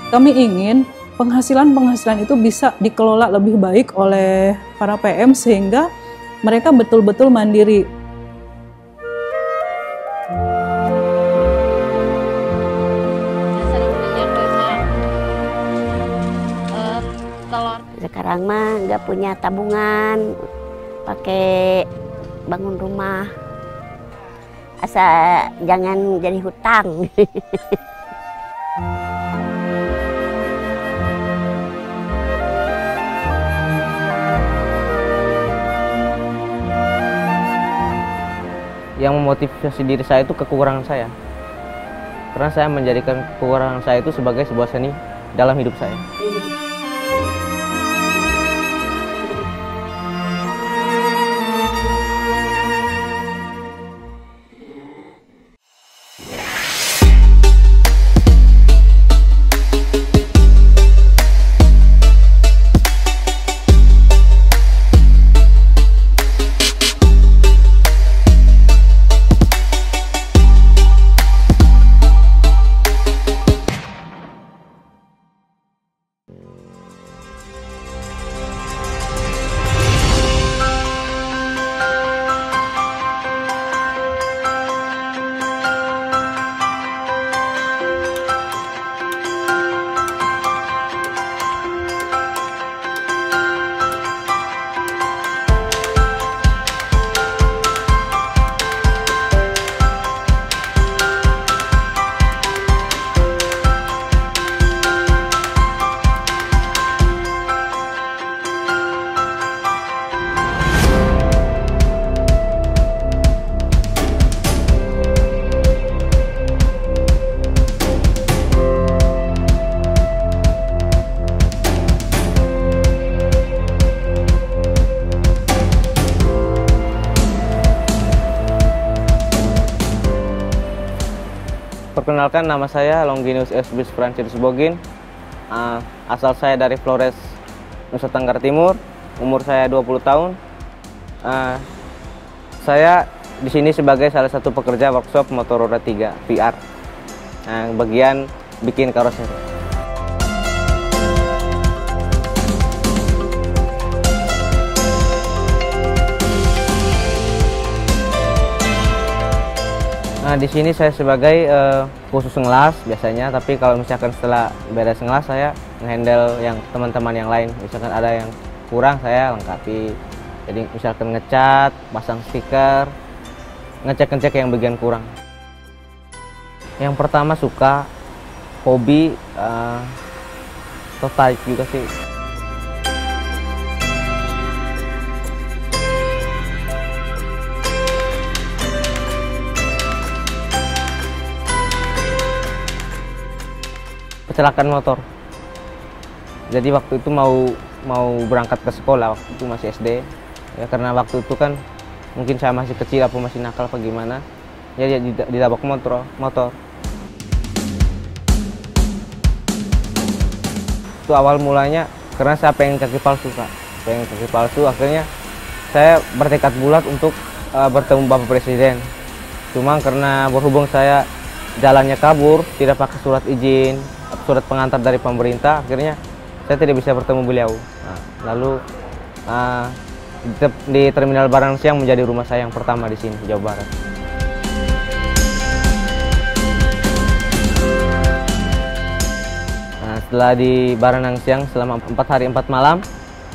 Kami ingin penghasilan itu bisa dikelola lebih baik oleh para PM sehingga mereka betul-betul mandiri. Sekarang mah nggak punya tabungan, pakai bangun rumah. Asa jangan jadi hutang. Yang memotivasi diri saya itu kekurangan saya. Karena saya menjadikan kekurangan saya itu sebagai sebuah seni dalam hidup saya. Perkenalkan, nama saya Longinus Esbis Francis Bogin. Asal saya dari Flores, Nusa Tenggara Timur. Umur saya 20 tahun. Saya di sini sebagai salah satu pekerja workshop motor roda 3 VR. Bagian bikin karoseri. Di sini saya sebagai khusus ngelas biasanya, tapi kalau misalkan setelah beres ngelas saya ngehandle yang teman-teman yang lain. Misalkan ada yang kurang saya lengkapi. Jadi misalkan ngecat, pasang stiker, ngecek-ngecek yang bagian kurang. Yang pertama suka, hobi, tertarik juga sih. Kecelakaan motor. Jadi waktu itu mau berangkat ke sekolah, waktu itu masih SD. Ya karena waktu itu kan mungkin saya masih kecil apa masih nakal apa gimana. Ya ditabrak motor. Itu awal mulanya karena saya pengen kaki palsu, Kak. Pengen kaki palsu, akhirnya saya bertekad bulat untuk bertemu Bapak Presiden. Cuma karena berhubung saya jalannya kabur, tidak pakai surat izin, surat pengantar dari pemerintah, akhirnya saya tidak bisa bertemu beliau. Lalu di Terminal Barang Siang menjadi rumah saya yang pertama di sini, Jawa Barat. Setelah di Baranang Siang selama 4 hari 4 malam,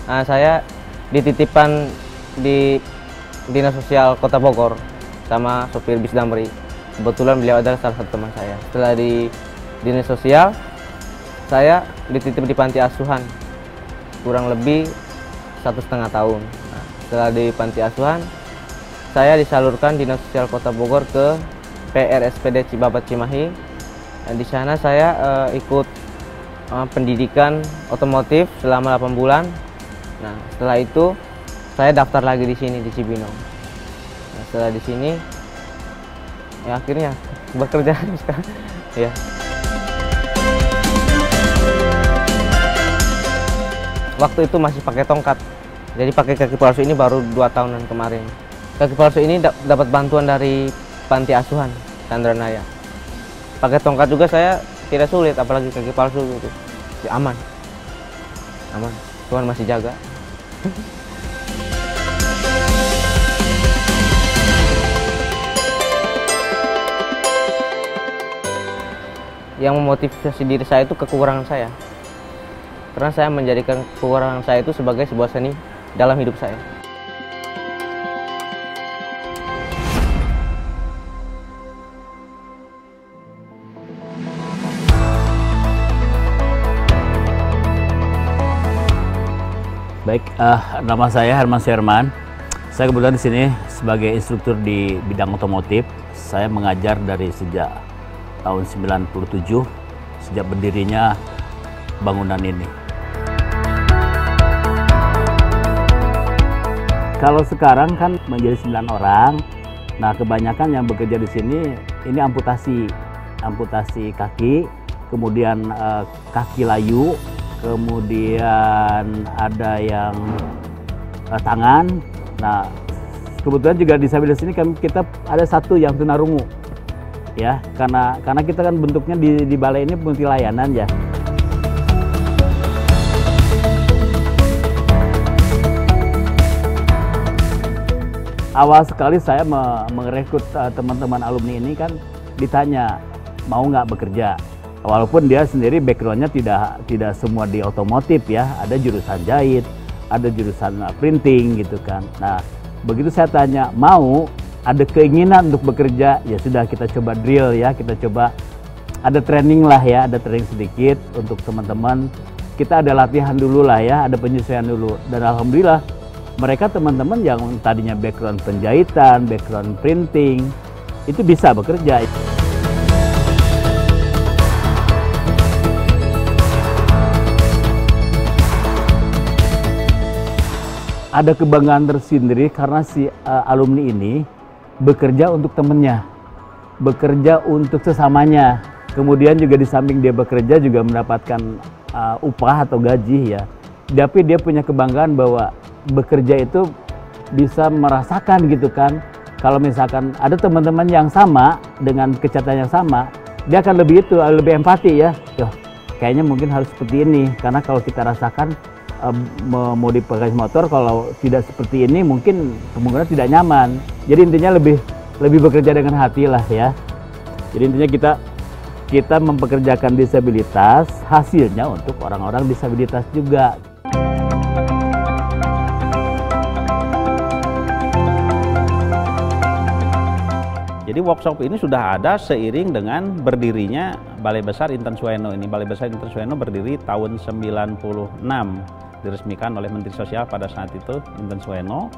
saya dititipkan di Dinas Sosial Kota Bogor sama sopir bis Damri. Kebetulan beliau adalah salah satu teman saya. Setelah di Dinas Sosial, saya dititip di panti asuhan kurang lebih 1,5 tahun. Setelah di panti asuhan, saya disalurkan Dinas Sosial Kota Bogor ke PRSPD Cibabat Cimahi. Di sana saya ikut pendidikan otomotif selama 8 bulan. Nah, setelah itu saya daftar lagi di sini di Cibinong. Setelah di sini, ya akhirnya bekerja sekarang. Ya. Waktu itu masih pakai tongkat, jadi pakai kaki palsu ini baru 2 tahunan kemarin. Kaki palsu ini dapat bantuan dari panti asuhan Chandranaya. Pakai tongkat juga saya tidak sulit, apalagi kaki palsu gitu. Ya, aman, Tuhan masih jaga. Yang memotivasi diri saya itu kekurangan saya, karena saya menjadikan kekurangan saya itu sebagai sebuah seni dalam hidup saya. Baik, nama saya Herman Sherman. Saya kebetulan di sini sebagai instruktur di bidang otomotif. Saya mengajar dari sejak tahun 97, sejak berdirinya bangunan ini. Kalau sekarang kan menjadi 9 orang. Nah, kebanyakan yang bekerja di sini ini amputasi kaki, kemudian kaki layu, kemudian ada yang tangan. Nah, kebetulan juga disabilitas ini kita ada satu yang tunarungu, ya, karena kita kan bentuknya di balai ini multi layanan ya. Awal sekali saya merekrut teman-teman alumni ini kan ditanya mau nggak bekerja. Walaupun dia sendiri backgroundnya tidak semua di otomotif ya, ada jurusan jahit, ada jurusan printing gitu kan. Nah, begitu saya tanya mau, ada keinginan untuk bekerja, ya sudah kita coba drill ya, kita coba ada training lah ya, ada training sedikit untuk teman-teman. Kita ada latihan dulu lah ya, ada penyesuaian dulu. Dan alhamdulillah mereka teman-teman yang tadinya background penjahitan, background printing, itu bisa bekerja. Ada kebanggaan tersendiri karena si alumni ini bekerja untuk temennya, bekerja untuk sesamanya. Kemudian juga di samping dia bekerja juga mendapatkan upah atau gaji ya. Tapi dia punya kebanggaan bahwa bekerja itu bisa merasakan gitu kan. Kalau misalkan ada teman-teman yang sama dengan kecacatan yang sama, dia akan lebih empati ya. Yo, kayaknya mungkin harus seperti ini karena kalau kita rasakan modifikasi motor kalau tidak seperti ini mungkin kemungkinan tidak nyaman. Jadi intinya lebih bekerja dengan hati lah ya. Jadi intinya kita mempekerjakan disabilitas, hasilnya untuk orang-orang disabilitas juga. Jadi workshop ini sudah ada seiring dengan berdirinya Balai Besar Inten Sueno ini. Balai Besar Inten Sueno berdiri tahun 96. Diresmikan oleh Menteri Sosial pada saat itu, Inten Sueno.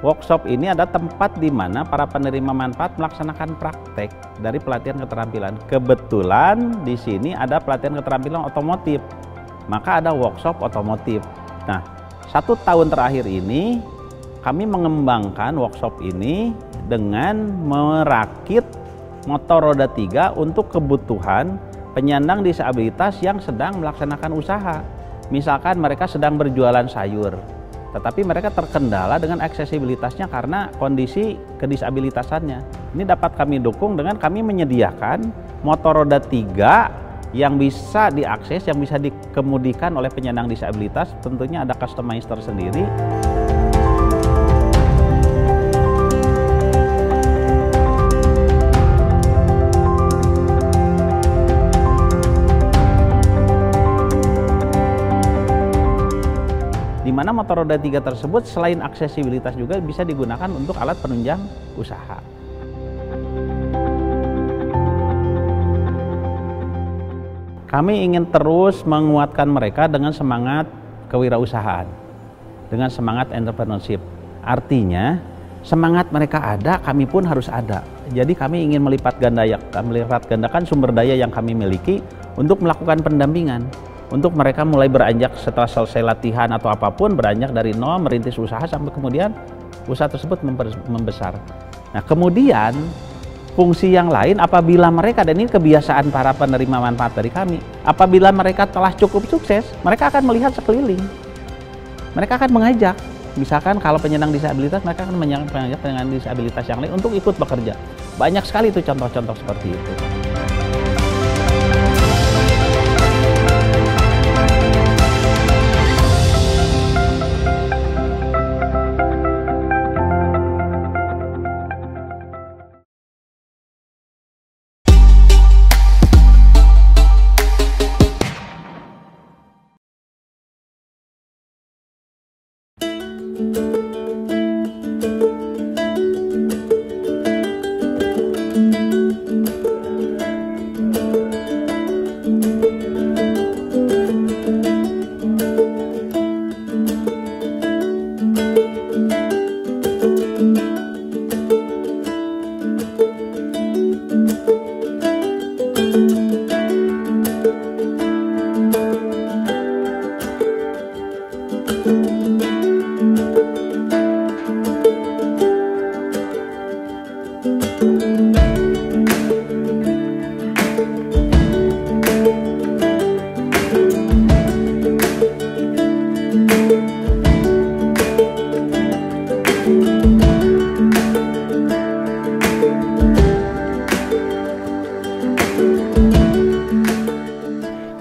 Workshop ini ada tempat di mana para penerima manfaat melaksanakan praktek dari pelatihan keterampilan. Kebetulan di sini ada pelatihan keterampilan otomotif, maka ada workshop otomotif. Nah, 1 tahun terakhir ini kami mengembangkan workshop ini dengan merakit motor roda 3 untuk kebutuhan penyandang disabilitas yang sedang melaksanakan usaha. Misalkan mereka sedang berjualan sayur, tetapi mereka terkendala dengan aksesibilitasnya karena kondisi kedisabilitasannya. Ini dapat kami dukung dengan kami menyediakan motor roda 3 yang bisa diakses, yang bisa dikemudikan oleh penyandang disabilitas. Tentunya ada customizer tersendiri. Di mana motor roda 3 tersebut selain aksesibilitas juga bisa digunakan untuk alat penunjang usaha. Kami ingin terus menguatkan mereka dengan semangat kewirausahaan, dengan semangat entrepreneurship. Artinya, semangat mereka ada, kami pun harus ada. Jadi kami ingin melipat gandakan sumber daya yang kami miliki untuk melakukan pendampingan. Untuk mereka mulai beranjak setelah selesai latihan atau apapun, beranjak dari nol, merintis usaha sampai kemudian usaha tersebut membesar. Nah, kemudian fungsi yang lain apabila mereka, dan ini kebiasaan para penerima manfaat dari kami, apabila mereka telah cukup sukses, mereka akan melihat sekeliling. Mereka akan mengajak, misalkan kalau penyandang disabilitas, mereka akan mengajak penyandang disabilitas yang lain untuk ikut bekerja. Banyak sekali itu contoh-contoh seperti itu.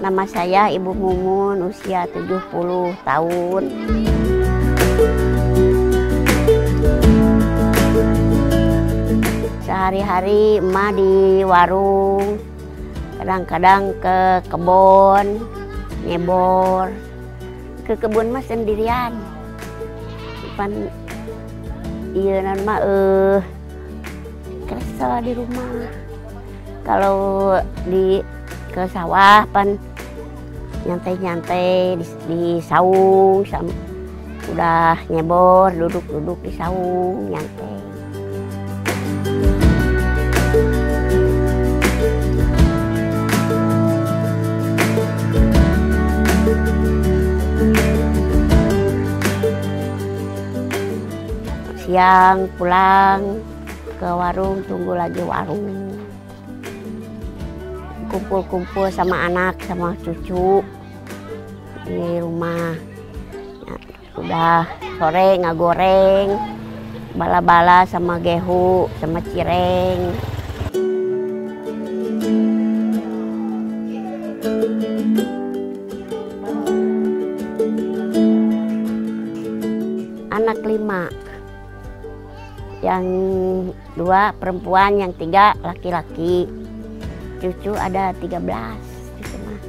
Nama saya Ibu Mumun, usia 70 tahun. Sehari-hari emak di warung, kadang-kadang ke kebun, ngebor. Ke kebun mah sendirian. Pan iya nama kerasa di rumah. Kalau ke sawah pan nyantai-nyantai di saung, udah nyebor duduk-duduk di saung nyantai. Siang pulang ke warung, tunggu lagi warung. Kumpul-kumpul sama anak, sama cucu di rumah. Ya, udah sore ngagoreng, bala-bala sama gehu, sama cireng. Anak 5, yang 2 perempuan, yang 3 laki-laki. Cucu ada 13, cucu mah.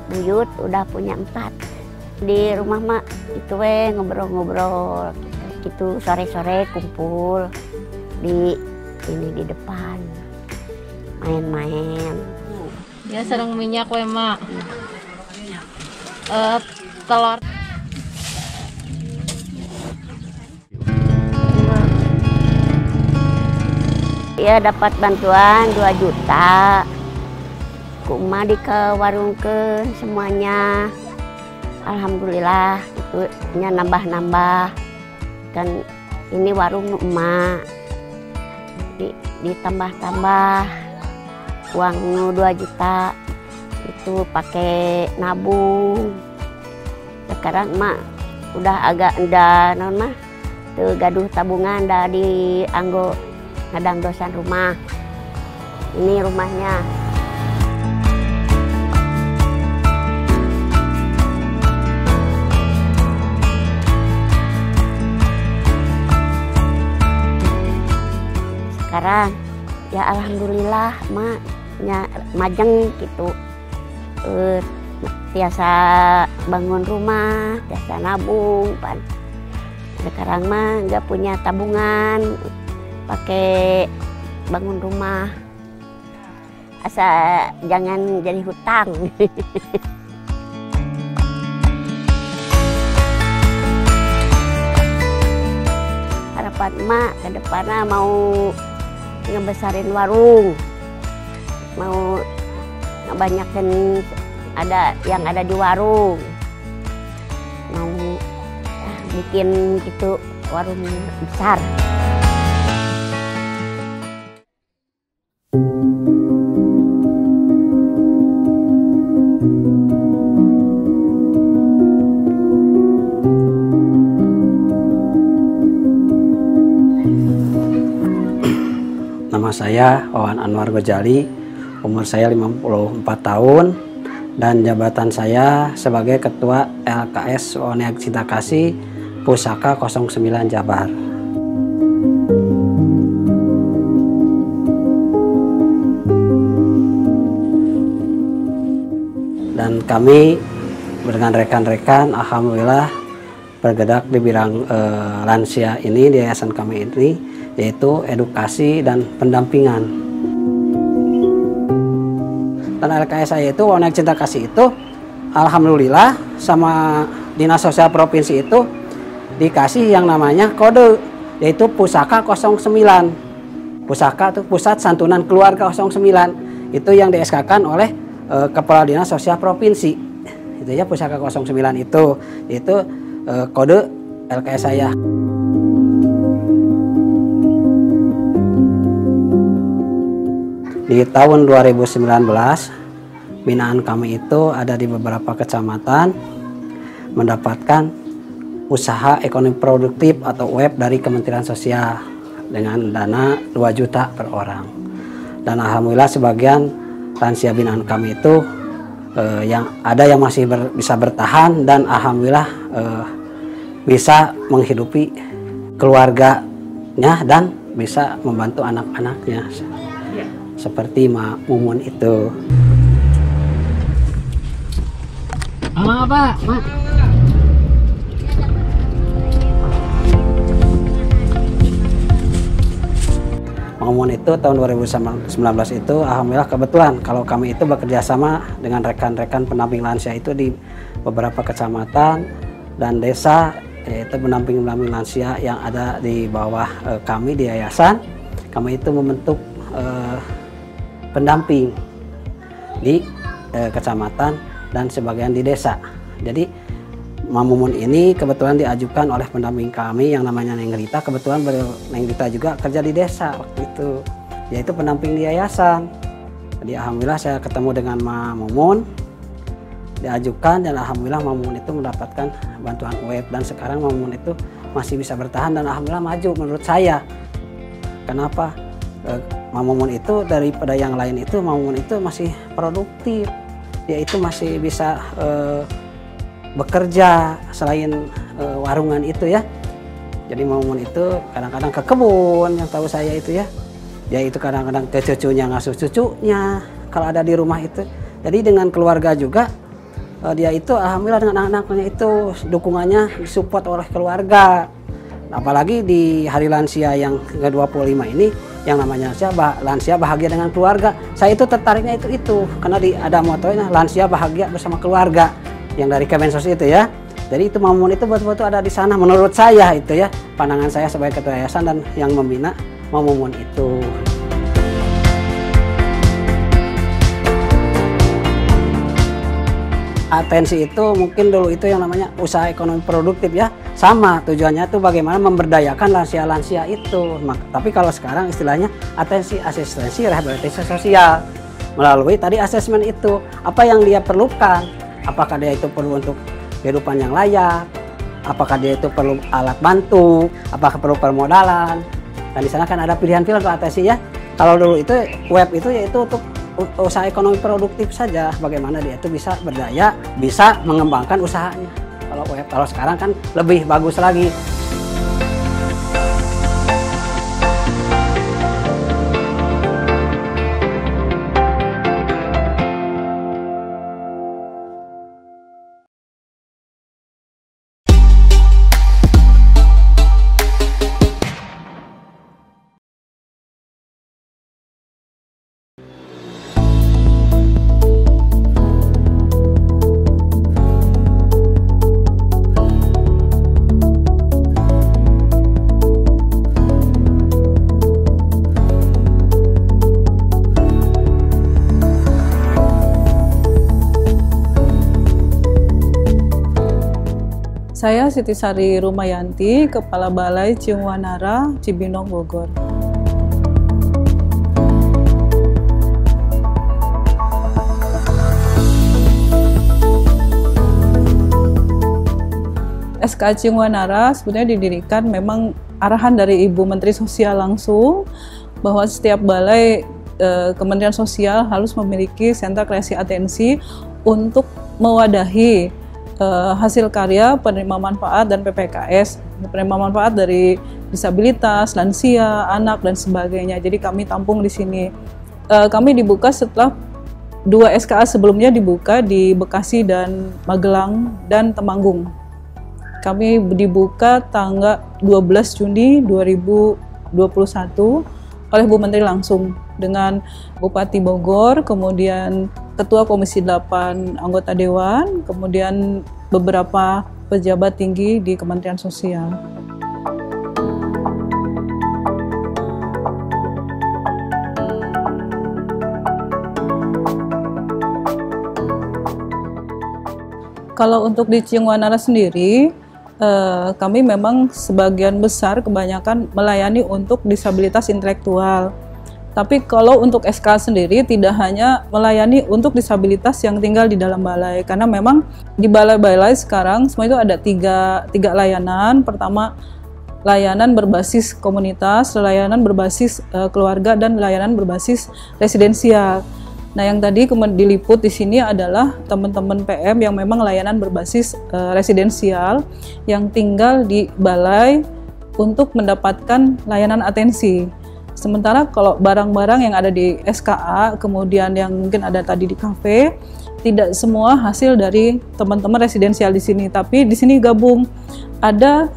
Buyut udah punya 4. Di rumah mah itu ngobrol-ngobrol gitu, sore-sore kumpul di depan main-main. Ya sareng minyak we mak. Telur. Ya dapat bantuan 2 juta. Kuma di ke warung ke semuanya. Alhamdulillah itu nambah-nambah. Kan ini warung emak. Ditambah-tambah uang 2 juta itu pakai nabung. Sekarang emak udah agak non mah tuh gaduh tabungan dah di anggo kadang dosan rumah. Ini rumahnya. Sekarang ya alhamdulillah mak majeng gitu. Tiasa bangun rumah, tiasa nabung pan. Sekarang mah nggak punya tabungan, pakai bangun rumah. Asa jangan jadi hutang. Harapan emak ke depannya mau ngebesarin warung, mau ngebanyakin yang ada di warung, mau bikin gitu warung besar. Nama saya Wawan Anwar Gojali, umur saya 54 tahun, dan jabatan saya sebagai Ketua LKS Oneak Cinta Kasih Pusaka 09 Jabar. Dan kami dengan rekan-rekan alhamdulillah bergerak di bidang lansia ini di yayasan kami ini, yaitu edukasi dan pendampingan. Dan LKS saya itu Wawonan Cinta Kasih itu alhamdulillah sama Dinas Sosial Provinsi itu dikasih yang namanya kode, yaitu Pusaka 09. Pusaka itu Pusat Santunan Keluarga 09. Itu yang di-SK-kan oleh Kepala Dinas Sosial Provinsi. Itu ya Pusaka 09 itu kode LKS saya. Di tahun 2019 binaan kami itu ada di beberapa kecamatan mendapatkan usaha ekonomi produktif atau UEP dari Kementerian Sosial dengan dana 2 juta per orang. Dan alhamdulillah sebagian lansia binaan kami itu yang ada yang masih bisa bertahan, dan alhamdulillah bisa menghidupi keluarganya dan bisa membantu anak-anaknya seperti Mak Mumun itu. Apa? Mumun itu tahun 2019 itu alhamdulillah kebetulan kalau kami itu bekerja sama dengan rekan-rekan pendamping lansia itu di beberapa kecamatan dan desa, yaitu pendamping lansia yang ada di bawah kami di yayasan. Kami itu membentuk pendamping di kecamatan dan sebagian di desa. Jadi Mamumun ini kebetulan diajukan oleh pendamping kami yang namanya Neng Rita. Kebetulan Neng Rita juga kerja di desa waktu itu, yaitu pendamping di yayasan. Jadi alhamdulillah saya ketemu dengan Mamumun, diajukan, dan alhamdulillah Mamumun itu mendapatkan bantuan UEP, dan sekarang Mamumun itu masih bisa bertahan dan alhamdulillah maju menurut saya. Kenapa? Mamumun itu daripada yang lain itu, Mamumun itu masih produktif, dia itu masih bisa bekerja selain warungan itu ya. Jadi Mamumun itu kadang-kadang ke kebun, yang tahu saya itu ya. Dia itu kadang-kadang ke cucunya, ngasuh cucunya kalau ada di rumah itu. Jadi dengan keluarga juga dia itu alhamdulillah dengan anak-anaknya itu dukungannya disupport oleh keluarga. Apalagi di hari lansia yang ke-25 ini yang namanya lansia bahagia dengan keluarga. Saya itu tertariknya itu karena ada motonya lansia bahagia bersama keluarga yang dari Kemensos itu ya. Jadi itu Mamumun itu betul-betul ada di sana menurut saya itu ya, pandangan saya sebagai ketua yayasan dan yang membina Mamumun itu. Atensi itu mungkin dulu itu yang namanya usaha ekonomi produktif ya, sama tujuannya itu bagaimana memberdayakan lansia-lansia itu. Tapi kalau sekarang istilahnya atensi asistensi rehabilitasi sosial melalui tadi asesmen itu, apa yang dia perlukan. Apakah dia itu perlu untuk kehidupan yang layak, apakah dia itu perlu alat bantu, apakah perlu permodalan. Dan di sana kan ada pilihan-pilihan untuk atensi ya. Kalau dulu itu web itu yaitu untuk usaha ekonomi produktif saja, bagaimana dia itu bisa berdaya, bisa mengembangkan usahanya. Kalau web, kalau sekarang kan lebih bagus lagi. Saya Siti Sari Rumayanti, Kepala Balai Ciung Wanara, Cibinong, Bogor. SK Ciung Wanara sebenarnya didirikan memang arahan dari Ibu Menteri Sosial langsung bahwa setiap balai Kementerian Sosial harus memiliki sentra kreasi atensi untuk mewadahi hasil karya penerima manfaat dan PPKS, penerima manfaat dari disabilitas, lansia, anak dan sebagainya. Jadi kami tampung di sini. Kami dibuka setelah 2 SKA sebelumnya dibuka di Bekasi dan Magelang dan Temanggung. Kami dibuka tanggal 12 Juni 2021 oleh Bu Menteri langsung dengan Bupati Bogor, kemudian Ketua Komisi 8 anggota Dewan, kemudian beberapa pejabat tinggi di Kementerian Sosial. Kalau untuk di Ciung Wanara sendiri, kami memang sebagian besar kebanyakan melayani untuk disabilitas intelektual. Tapi kalau untuk SK sendiri tidak hanya melayani untuk disabilitas yang tinggal di dalam balai, karena memang di balai-balai sekarang semua itu ada tiga layanan. Pertama, layanan berbasis komunitas, layanan berbasis keluarga, dan layanan berbasis residensial. Nah, yang tadi diliput di sini adalah teman-teman PM yang memang layanan berbasis residensial yang tinggal di balai untuk mendapatkan layanan atensi. Sementara kalau barang-barang yang ada di SKA, kemudian yang mungkin ada tadi di kafe, tidak semua hasil dari teman-teman residensial di sini, tapi di sini gabung. Ada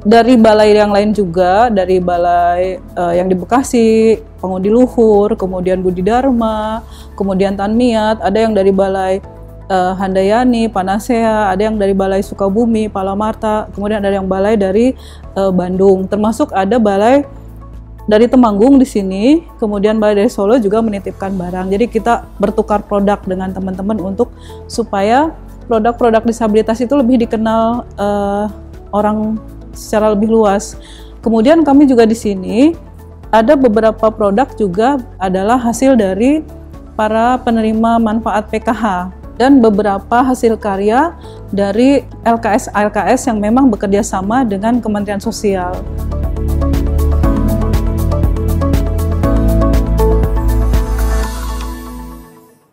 dari balai yang lain juga, dari balai yang di Bekasi, Pengudi Luhur, kemudian Budi Dharma, kemudian Tanmiat, ada yang dari balai Handayani, Panasea, ada yang dari balai Sukabumi, Palamarta, kemudian ada yang balai dari Bandung, termasuk ada balai dari Temanggung di sini, kemudian balai dari Solo juga menitipkan barang. Jadi kita bertukar produk dengan teman-teman untuk supaya produk-produk disabilitas itu lebih dikenal orang secara lebih luas. Kemudian kami juga di sini ada beberapa produk juga adalah hasil dari para penerima manfaat PKH dan beberapa hasil karya dari LKS yang memang bekerja sama dengan Kementerian Sosial.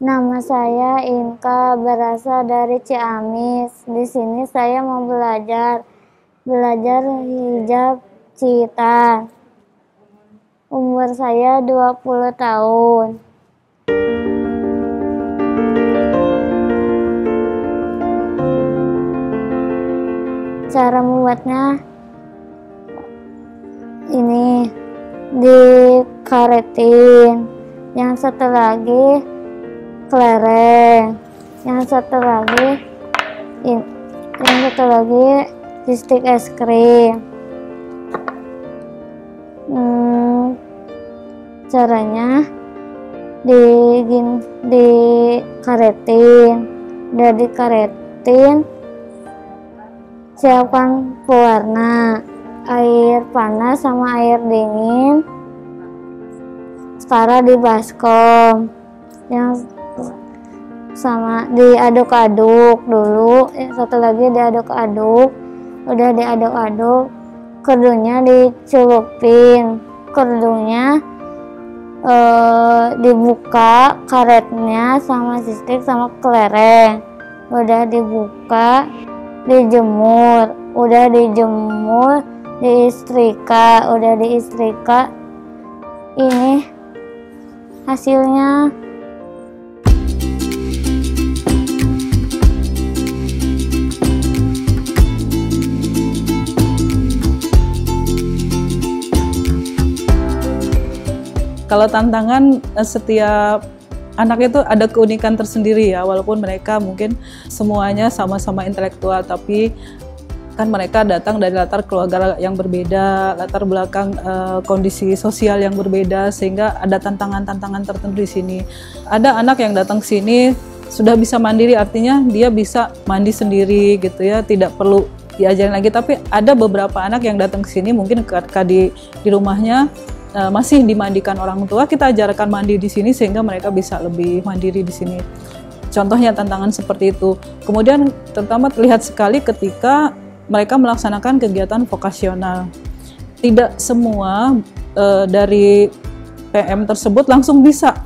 Nama saya Inka, berasal dari Ciamis. Di sini saya mau belajar hijab Cihitan. Umur saya 20 tahun. Cara membuatnya ini dikaretin, yang satu lagi kelereng, yang satu lagi di stik es krim. Caranya dikaretin, udah dikaretin, siapkan pewarna, air panas sama air dingin, sekarang di baskom, yang sama diaduk-aduk dulu, satu lagi diaduk-aduk, udah diaduk-aduk, kerdunya dicelupin, kerdunya dibuka karetnya sama sistik sama kelereng, udah dibuka, dijemur, udah dijemur, diistrika, udah diistrika, ini hasilnya. Kalau tantangan, setiap anak itu ada keunikan tersendiri ya, walaupun mereka mungkin semuanya sama-sama intelektual, tapi kan mereka datang dari latar keluarga yang berbeda, latar belakang kondisi sosial yang berbeda, sehingga ada tantangan-tantangan tertentu di sini. Ada anak yang datang ke sini sudah bisa mandiri, artinya dia bisa mandi sendiri gitu ya, tidak perlu diajarin lagi. Tapi ada beberapa anak yang datang ke sini mungkin ketika di rumahnya masih dimandikan orang tua, kita ajarkan mandi di sini sehingga mereka bisa lebih mandiri di sini. Contohnya tantangan seperti itu. Kemudian terutama terlihat sekali ketika mereka melaksanakan kegiatan vokasional. Tidak semua dari PM tersebut langsung bisa.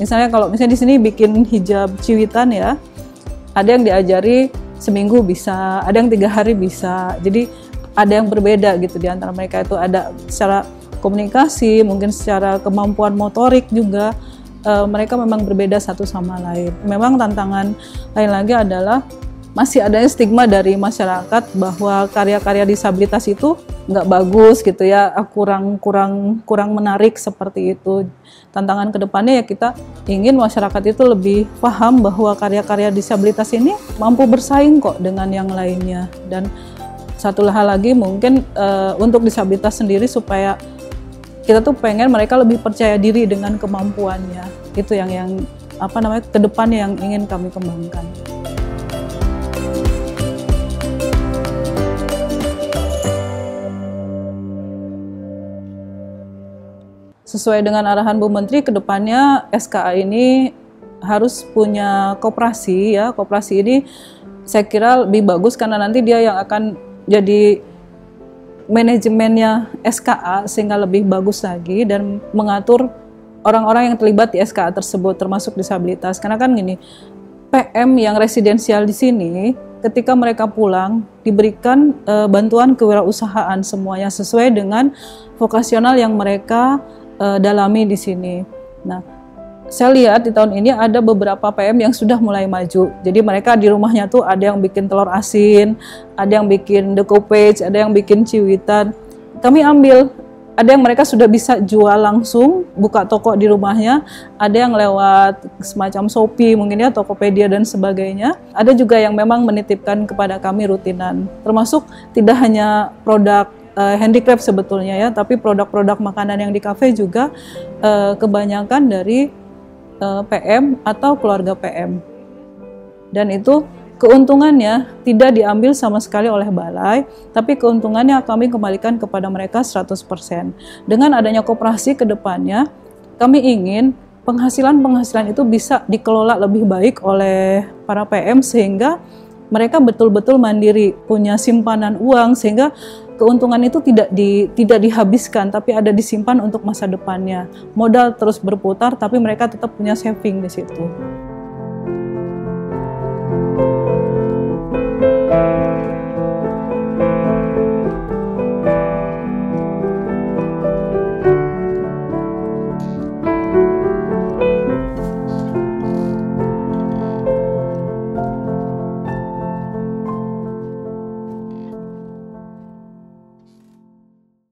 Misalnya kalau misalnya di sini bikin hijab Ciwitan ya, ada yang diajari seminggu bisa, ada yang 3 hari bisa. Jadi ada yang berbeda gitu di antara mereka, itu ada secara komunikasi, mungkin secara kemampuan motorik juga mereka memang berbeda satu sama lain. Memang tantangan lain lagi adalah masih adanya stigma dari masyarakat bahwa karya-karya disabilitas itu nggak bagus gitu ya, kurang menarik seperti itu. Tantangan kedepannya ya kita ingin masyarakat itu lebih paham bahwa karya-karya disabilitas ini mampu bersaing kok dengan yang lainnya. Dan satu hal lagi mungkin untuk disabilitas sendiri supaya kita tuh pengen mereka lebih percaya diri dengan kemampuannya. Itu yang kedepannya yang ingin kami kembangkan. Sesuai dengan arahan Bu Menteri, kedepannya SKA ini harus punya koperasi ya. Koperasi ini saya kira lebih bagus karena nanti dia yang akan jadi manajemennya SKA sehingga lebih bagus lagi dan mengatur orang-orang yang terlibat di SKA tersebut termasuk disabilitas. Karena kan gini, PM yang residensial di sini ketika mereka pulang diberikan bantuan kewirausahaan semuanya sesuai dengan vokasional yang mereka dalami di sini. Nah, saya lihat di tahun ini ada beberapa PM yang sudah mulai maju. Jadi mereka di rumahnya tuh ada yang bikin telur asin, ada yang bikin decoupage, ada yang bikin ciwitan. Kami ambil, ada yang mereka sudah bisa jual langsung, buka toko di rumahnya, ada yang lewat semacam Shopee mungkin ya, Tokopedia dan sebagainya. Ada juga yang memang menitipkan kepada kami rutinan. Termasuk tidak hanya produk handicraft sebetulnya ya, tapi produk-produk makanan yang di kafe juga kebanyakan dari PM atau keluarga PM. Dan itu keuntungannya tidak diambil sama sekali oleh balai, tapi keuntungannya kami kembalikan kepada mereka 100%. Dengan adanya koperasi ke depannya, kami ingin penghasilan itu bisa dikelola lebih baik oleh para PM sehingga mereka betul-betul mandiri, punya simpanan uang sehingga keuntungan itu tidak dihabiskan tapi ada disimpan untuk masa depannya. Modal terus berputar tapi mereka tetap punya saving di situ.